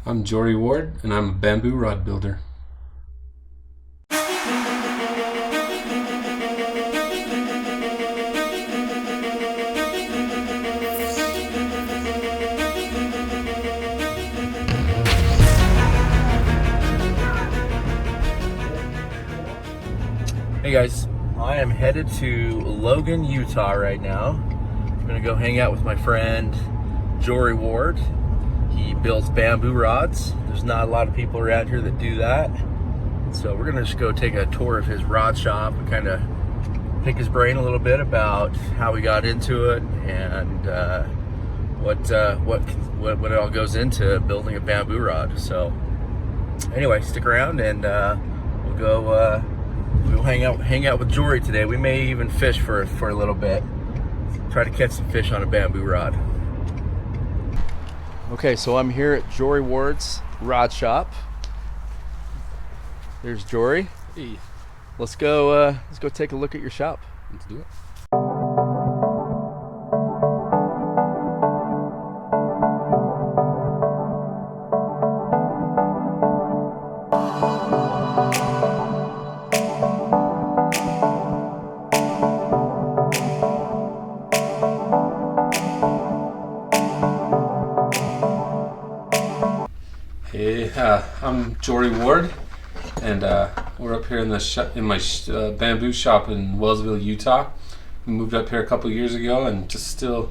I'm Jory Ward, and I'm a bamboo rod builder. Hey guys, I am headed to Logan, Utah right now. I'm gonna go hang out with my friend Jory Ward. He builds bamboo rods. There's not a lot of people around here that do that. So we're gonna just go take a tour of his rod shop and kind of pick his brain a little bit about how he got into it and what it all goes into building a bamboo rod. So anyway, stick around and we'll hang out with Jory today. We may even fish for a little bit. Try to catch some fish on a bamboo rod. Okay, so I'm here at Jory Ward's rod shop. There's Jory. Hey, Let's go take a look at your shop. let's do it. Hey, I'm Jory Ward, and we're up here in my bamboo shop in Wellsville, Utah. We moved up here a couple years ago, and just still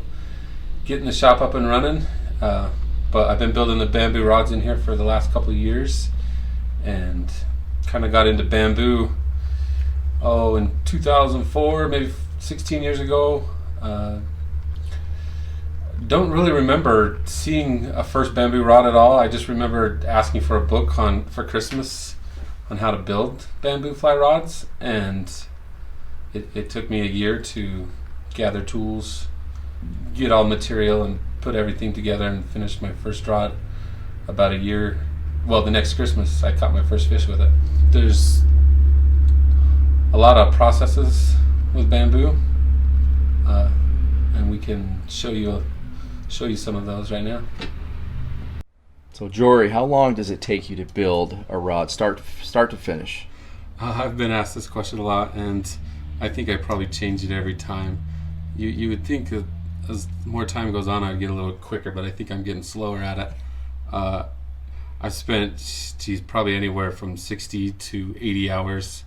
getting the shop up and running. But I've been building the bamboo rods in here for the last couple of years, and kind of got into bamboo in 2004, maybe 16 years ago. Don't really remember seeing a first bamboo rod at all. I just remember asking for a book for Christmas on how to build bamboo fly rods, and it took me a year to gather tools, get all material, and put everything together and finish my first rod about a year. Well, the next Christmas I caught my first fish with it. There's a lot of processes with bamboo, and we can show you some of those right now. So Jory, how long does it take you to build a rod, start to finish? I've been asked this question a lot, and I think I probably change it every time. You would think that as more time goes on I'd get a little quicker, but I think I'm getting slower at it. I've spent probably anywhere from 60 to 80 hours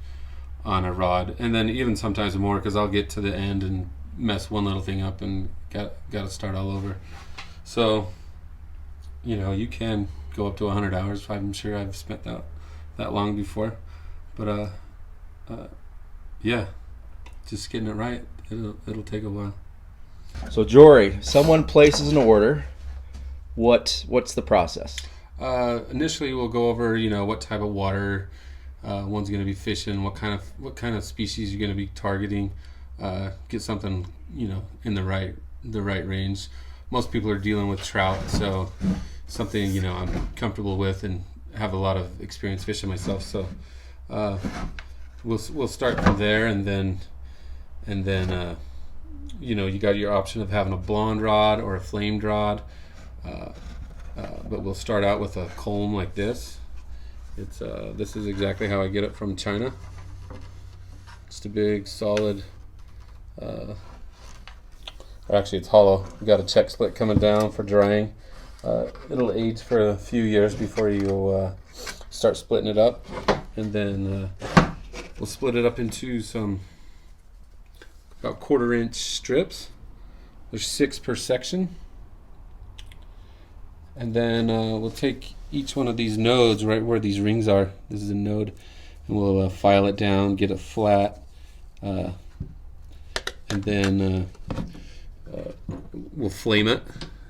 on a rod, and then even sometimes more, because I'll get to the end and mess one little thing up and got to start all over. So you can go up to 100 hours. I'm sure I've spent that long before, but yeah, just getting it right, it'll take a while. So Jory, someone places an order. What's the process? Initially we'll go over what type of water one's going to be fishing, what kind of species you're going to be targeting, get something in the right range. Most people are dealing with trout, so something I'm comfortable with and have a lot of experience fishing myself. So we'll start from there, and then you got your option of having a blonde rod or a flamed rod, but we'll start out with a comb like this. This is exactly how I get it from China. Just a big solid, actually it's hollow. You got a check split coming down for drying. It'll age for a few years before you start splitting it up, and then we'll split it up into some about 1/4 inch strips. There's 6 per section, and then we'll take each one of these nodes right where these rings are. This is a node, and we'll file it down, get it flat, and then we'll flame it.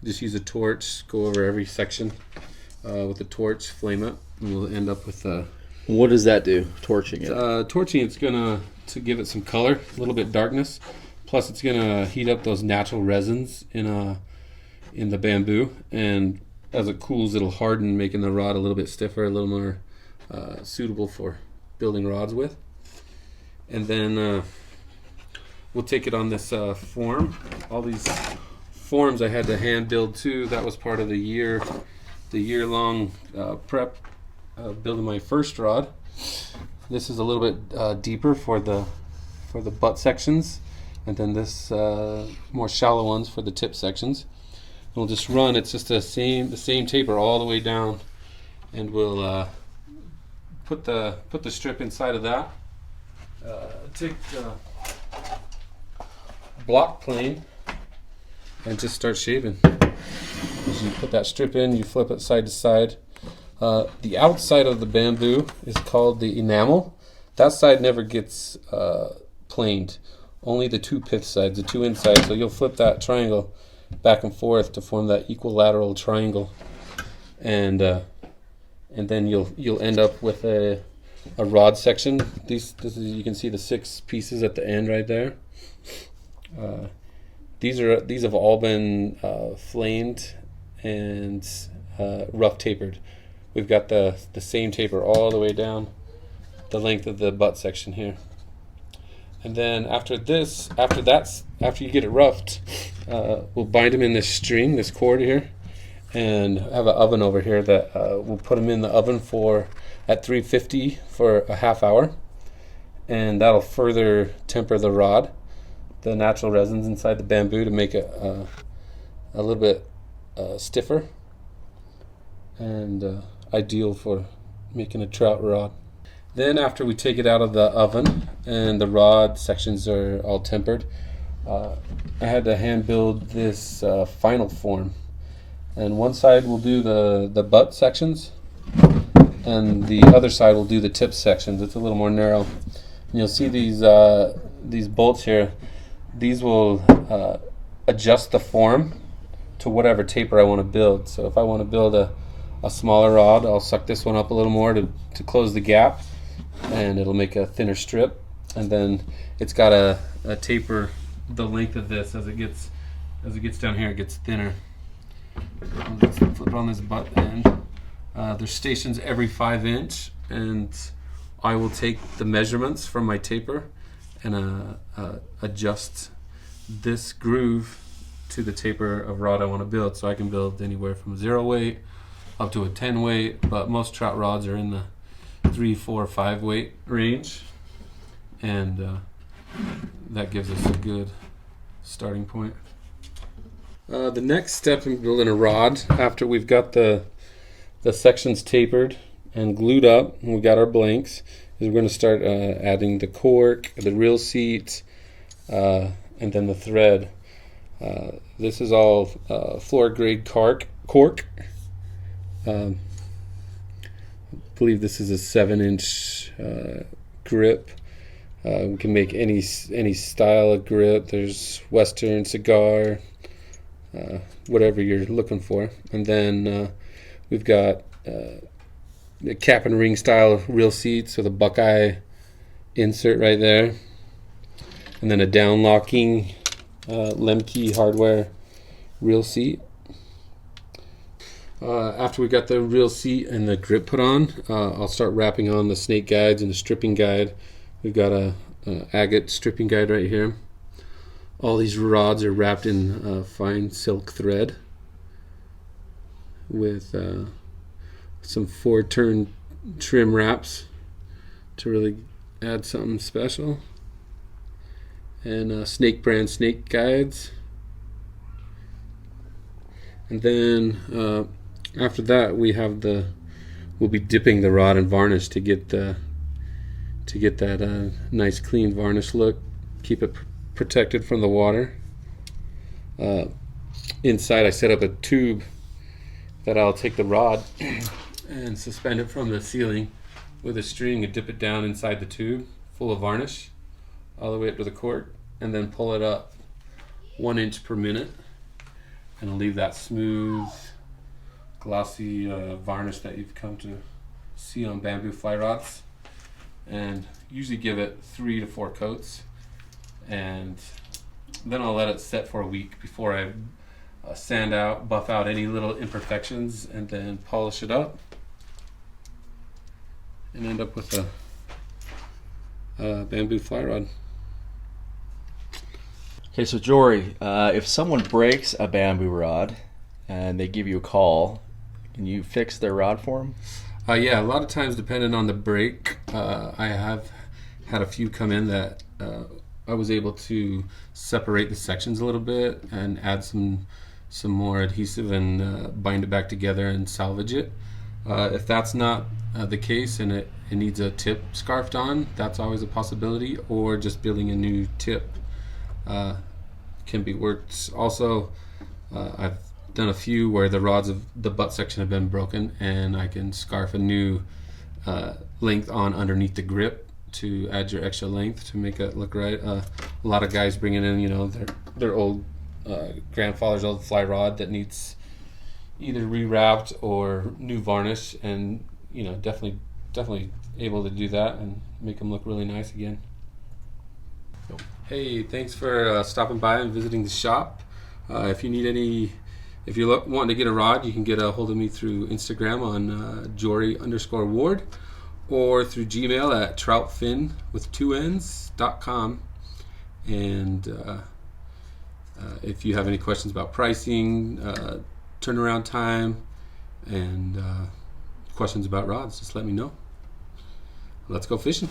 Just use a torch, go over every section with a torch, flame it, and we'll end up with What does that do, torching it? torching. It's to give it some color, a little bit darkness. Plus, it's gonna heat up those natural resins in the bamboo, and as it cools, it'll harden, making the rod a little bit stiffer, a little more suitable for building rods with. And then we'll take it on this form. All these forms I had to hand build too. That was part of the year the year-long prep building my first rod. This is a little bit deeper for the butt sections, and then this more shallow ones for the tip sections. We'll just run. It's just the same taper all the way down, and we'll put the strip inside of that. Take the block plane and just start shaving. As you put that strip in, you flip it side to side. The outside of the bamboo is called the enamel. That side never gets planed. Only the two pith sides, the two insides. So you'll flip that triangle back and forth to form that equilateral triangle, and then you'll end up with a rod section. This is, you can see the 6 pieces at the end right there. These have all been flamed and rough tapered. We've got the same taper all the way down the length of the butt section here. And then after you get it roughed, we'll bind them in this string, this cord here, and have an oven over here that we'll put them in the oven at 350 for a half hour, and that'll further temper the rod, the natural resins inside the bamboo, to make it a little bit stiffer and ideal for making a trout rod. Then after we take it out of the oven and the rod sections are all tempered, I had to hand build this final form. And one side will do the butt sections, and the other side will do the tip sections. It's a little more narrow. And you'll see these bolts here. These will adjust the form to whatever taper I want to build. So if I want to build a smaller rod, I'll suck this one up a little more to close the gap, and it'll make a thinner strip. And then it's got a taper the length of this as it gets down here. It gets thinner. I'll just flip it on this butt end. There's stations every 5 inch, and I will take the measurements from my taper and adjust this groove to the taper of rod I want to build. So I can build anywhere from 0 weight up to a 10 weight, but most trout rods are in the 3, 4, 5 weight range, and that gives us a good starting point. The next step in building a rod, after we've got the sections tapered and glued up and we got our blanks, is we're going to start adding the cork, the reel seat, and then the thread. This is all floor grade cork. I believe this is a 7-inch grip. We can make any style of grip. There's Western, cigar, whatever you're looking for. And then we've got the cap and ring style reel seats with a Buckeye insert right there, and then a down locking Lemke hardware reel seat. After we got the reel seat and the grip put on, I'll start wrapping on the snake guides and the stripping guide. We've got a agate stripping guide right here. All these rods are wrapped in fine silk thread with some 4-turn trim wraps to really add something special, and snake brand snake guides. And then after that we'll be dipping the rod in varnish to get that nice clean varnish look, keep it protected from the water. Inside I set up a tube that I'll take the rod and suspend it from the ceiling with a string and dip it down inside the tube full of varnish all the way up to the cork, and then pull it up 1 inch per minute, and I'll leave that smooth glossy varnish that you've come to see on bamboo fly rods, and usually give it 3 to 4 coats, and then I'll let it set for a week before I sand out, buff out any little imperfections, and then polish it up and end up with a bamboo fly rod. Okay, so Jory, if someone breaks a bamboo rod and they give you a call, And you fix their rod for them? Yeah, a lot of times depending on the break, I have had a few come in that I was able to separate the sections a little bit and add some more adhesive and bind it back together and salvage it. If that's not the case and it needs a tip scarfed on, that's always a possibility, or just building a new tip can be worked. Also, I've done a few where the rods of the butt section have been broken, and I can scarf a new length on underneath the grip to add your extra length to make it look right. A lot of guys bringing in, their old grandfather's old fly rod that needs either rewrapped or new varnish, and definitely able to do that and make them look really nice again. Hey, thanks for stopping by and visiting the shop. If you're wanting to get a rod, you can get a hold of me through Instagram on Jory_Ward, or through Gmail at troutfin.com. And if you have any questions about pricing, turnaround time, and questions about rods, just let me know. Let's go fishing.